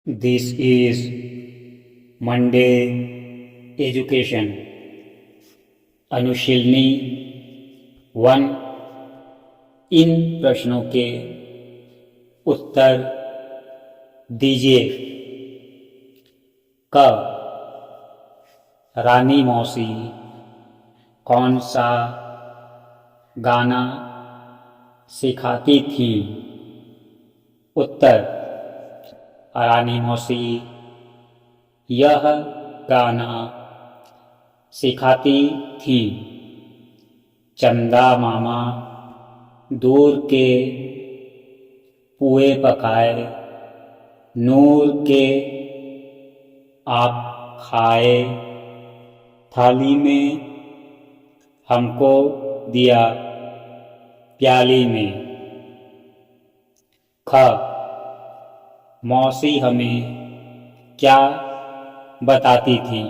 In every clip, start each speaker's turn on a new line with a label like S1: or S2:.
S1: This is Monday Education अनुशीलनी 1। इन प्रश्नों के उत्तर दीजिए। क रानी मौसी कौन सा गाना सिखाती थी? उत्तर रानी मौसी यह गाना सिखाती थी। चंदा मामा दूर के पुए पकाए, नूर के आप खाए, थाली में हमको दिया प्याली में। ख मौसी हमें क्या बताती थी?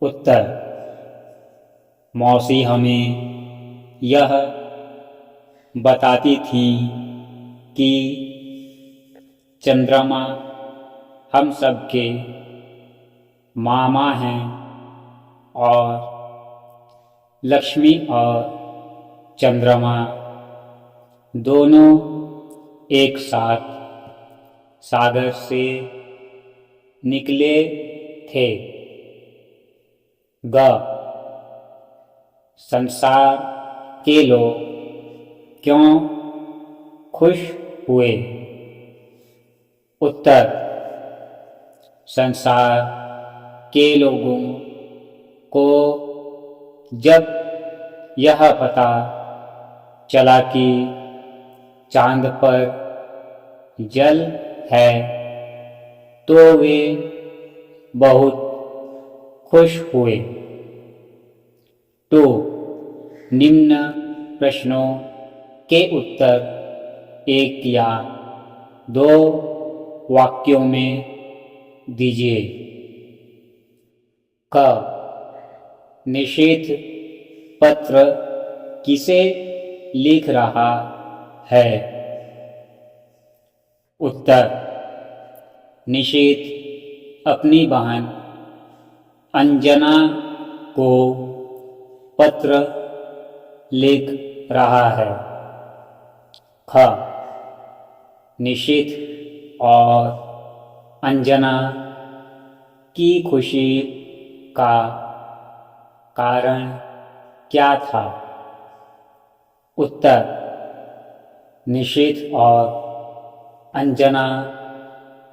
S1: उत्तर मौसी हमें यह बताती थी कि चंद्रमा हम सबके मामा हैं और लक्ष्मी और चंद्रमा दोनों एक साथ सागर से निकले थे। ग संसार के लोग क्यों खुश हुए? उत्तर संसार के लोगों को जब यह पता चला कि चांद पर जल है तो वे बहुत खुश हुए। तो निम्न प्रश्नों के उत्तर एक या दो वाक्यों में दीजिए। क निषेध पत्र किसे लिख रहा है? उत्तर निषेध अपनी बहन अंजना को पत्र लिख रहा है। ख निषेध और अंजना की खुशी का कारण क्या था? उत्तर निषेध और अंजना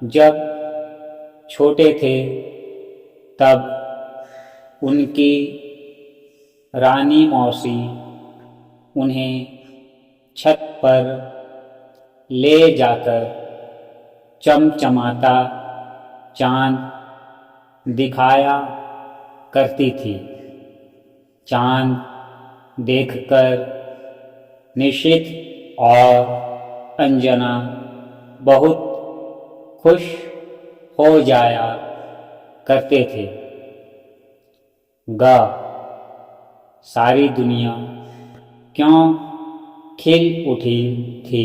S1: जब छोटे थे तब उनकी रानी मौसी उन्हें छत पर ले जाकर चमचमाता चांद दिखाया करती थी। चांद देखकर निषेध और अंजना बहुत खुश हो जाया करते थे। ग सारी दुनिया क्यों खिल उठी थी?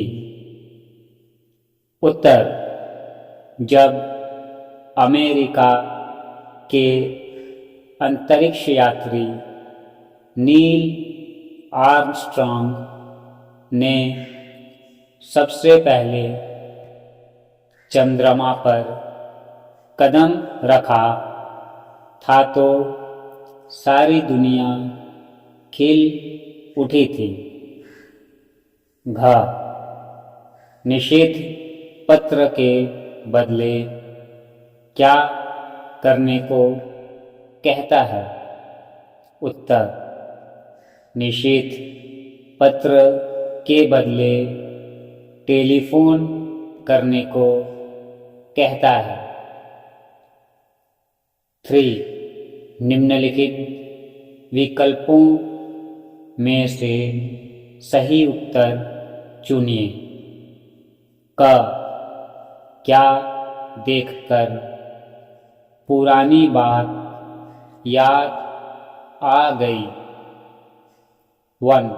S1: उत्तर जब अमेरिका के अंतरिक्ष यात्री नील आर्मस्ट्रॉन्ग ने सबसे पहले चंद्रमा पर कदम रखा था तो सारी दुनिया खिल उठी थी। घ निषेध पत्र के बदले क्या करने को कहता है? उत्तर निषेध पत्र के बदले टेलीफोन करने को कहता है। 3 निम्नलिखित विकल्पों में से सही उत्तर चुनिए। क क्या देखकर पुरानी बात याद आ गई? 1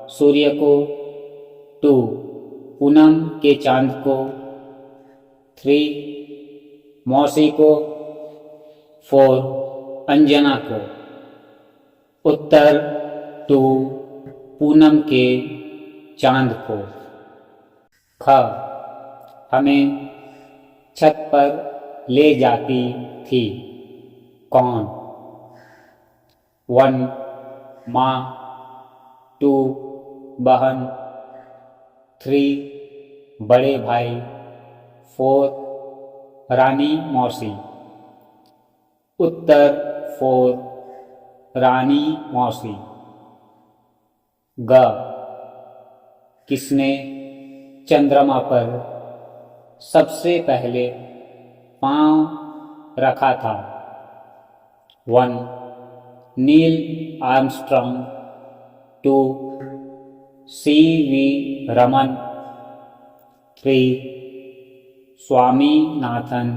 S1: सूर्य को, 2 पूनम के चांद को, 3 मौसी को, 4 अंजना को। उत्तर 2 पूनम के चांद को। ख हमें छत पर ले जाती थी कौन? 1 माँ, 2 बहन, 3 बड़े भाई, 4 रानी मौसी। उत्तर 4 रानी मौसी। ग किसने चंद्रमा पर सबसे पहले पांव रखा था? 1 Neil Armstrong, 2 CV. Raman, 3 Swaminathan,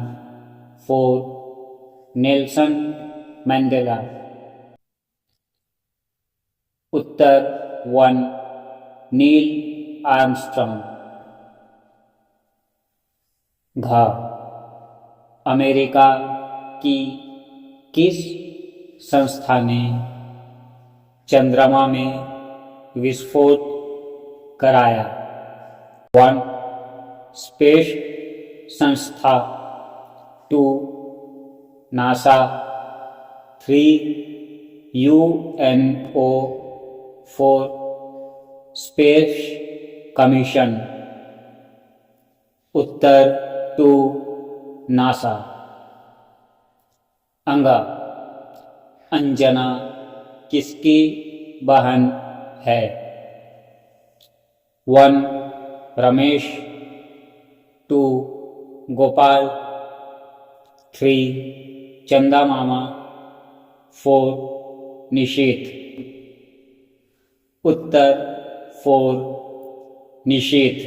S1: 4 Nelson Mandela. उत्तर 1 नील आर्मस्ट्रॉन्ग। घ अमेरिका की किस संस्था ने चंद्रमा में विस्फोट कराया? 1 स्पेस संस्था, 2 नासा, 3 यूएनओ, 4 स्पेस कमीशन। उत्तर 2 नासा। अंगा अंजना किसकी बहन है? 1 रमेश, 2 गोपाल, 3 चंदा मामा, 4 निशीथ। उत्तर 4 निशीथ।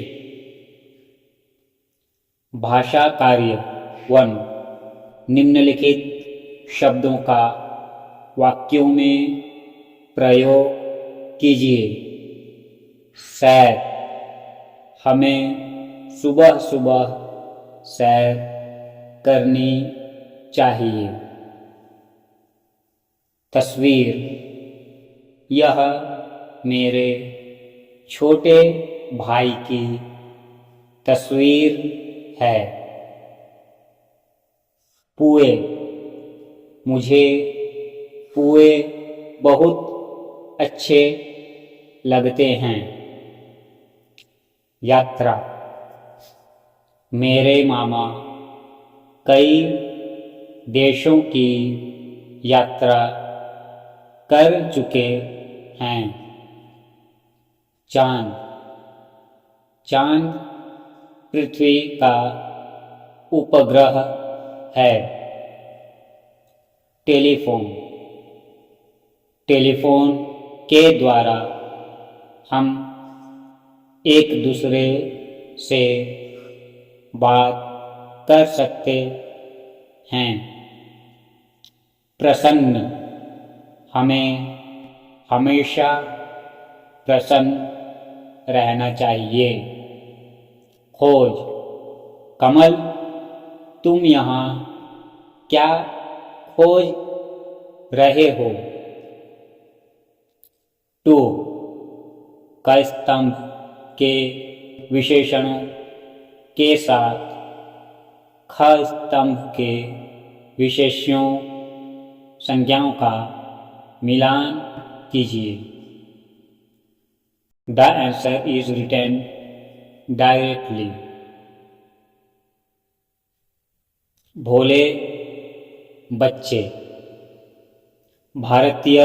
S1: भाषा कार्य 1 निम्नलिखित शब्दों का वाक्यों में प्रयोग कीजिए। सैर, हमें सुबह सुबह सैर करनी चाहिए। तस्वीर, यह मेरे छोटे भाई की तस्वीर है। पुए, मुझे पुए बहुत अच्छे लगते हैं। यात्रा, मेरे मामा कई देशों की यात्रा कर चुके हैं। चांद, चांद पृथ्वी का उपग्रह है। टेलीफोन, टेलीफोन के द्वारा हम एक दूसरे से बात कर सकते हैं। प्रसन्न, हमें हमेशा प्रसन्न रहना चाहिए। खोज, कमल तुम यहाँ क्या खोज रहे हो? 2 क स्तंभ के विशेषणों के साथ ख स्तंभ के विशेष्यों संज्ञाओं का मिलान कीजिए। The answer is written directly. भोले बच्चे, भारतीय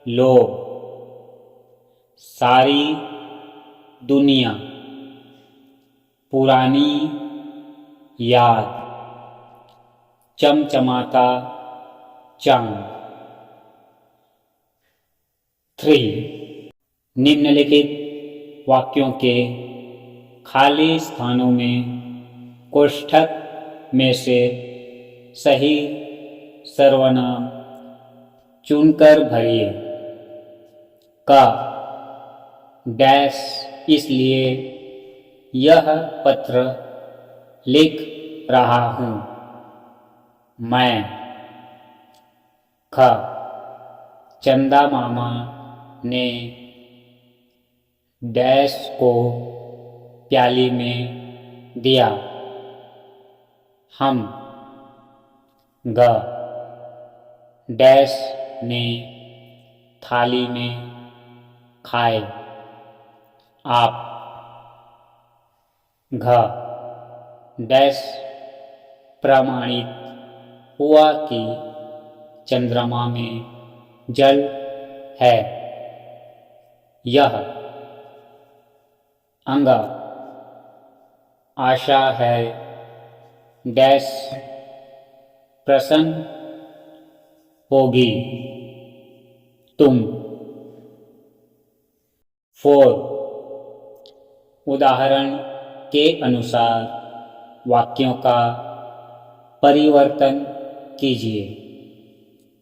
S1: लोग, सारी दुनिया, पुरानी याद, चमचमाता चांद। 3 निम्नलिखित वाक्यों के खाली स्थानों में कोष्ठक में से सही सर्वनाम चुनकर भरिए। का डैश, इसलिए यह पत्र लिख रहा हूँ। मैं। ख। चंदा मामा ने डैश को प्याली में दिया। हम। ग। डैश ने थाली में खाए। आप। घ। डैश प्रमाणित हुआ कि चंद्रमा में जल है। यह। अंग। आशा है डैश प्रसन्न होगी। तुम। 4 उदाहरण के अनुसार वाक्यों का परिवर्तन कीजिए।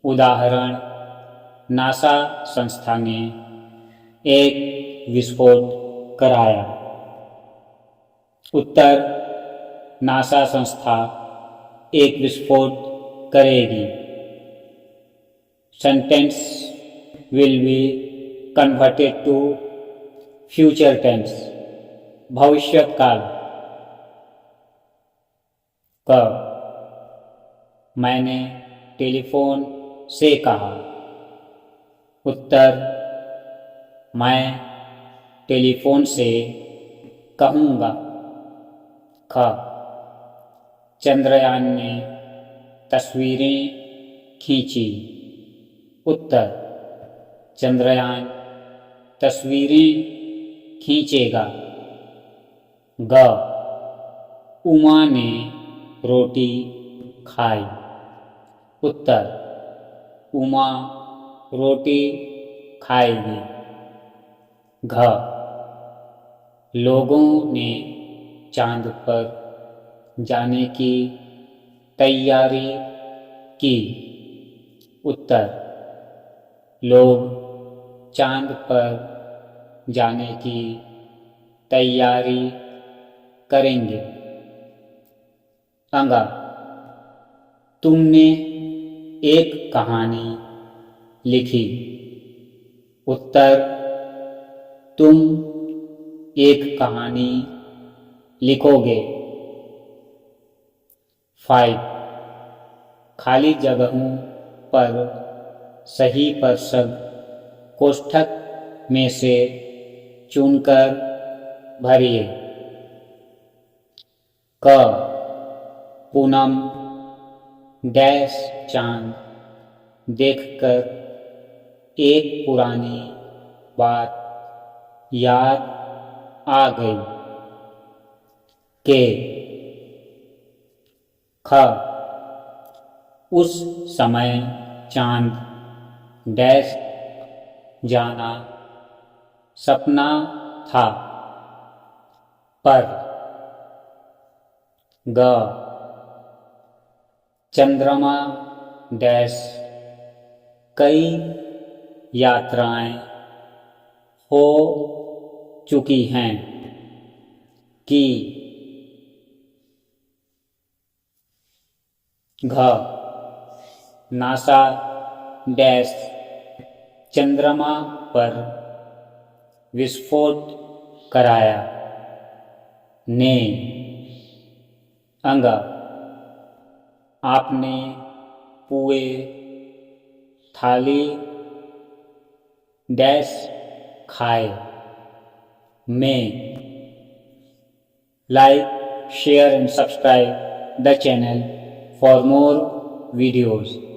S1: उदाहरण, नासा संस्था ने एक विस्फोट कराया। उत्तर, नासा संस्था एक विस्फोट करेगी। Sentence will be converted to future tense, भविष्यकाल। क। मैंने टेलीफोन से कहा। उत्तर, मैं टेलीफोन से कहूँगा। ख। चंद्रयान ने तस्वीरें खींची। उत्तर, चंद्रयान तस्वीरें खींचेगा। ग। उमा ने रोटी खाई। उत्तर, उमा रोटी खाएगी। घ। लोगों ने चांद पर जाने की तैयारी की। उत्तर, लोग चांद पर जाने की तैयारी करेंगे। अंग। तुमने एक कहानी लिखी। उत्तर, तुम एक कहानी लिखोगे। 5 खाली जगहों पर सही पर शब्द कोष्ठक में से चुनकर भरिए। क। पूनम डैश चांद देखकर एक पुरानी बात याद आ गई। के। ख। उस समय चांद डैश जाना सपना था। पर। ग। चंद्रमा डैश कई यात्राएं हो चुकी हैं कि। घ। नासा डैश चंद्रमा पर विस्फोट कराया। ने। अंग। आपने पुए थाली डैश खाए। में। Like, share and subscribe the channel for more videos.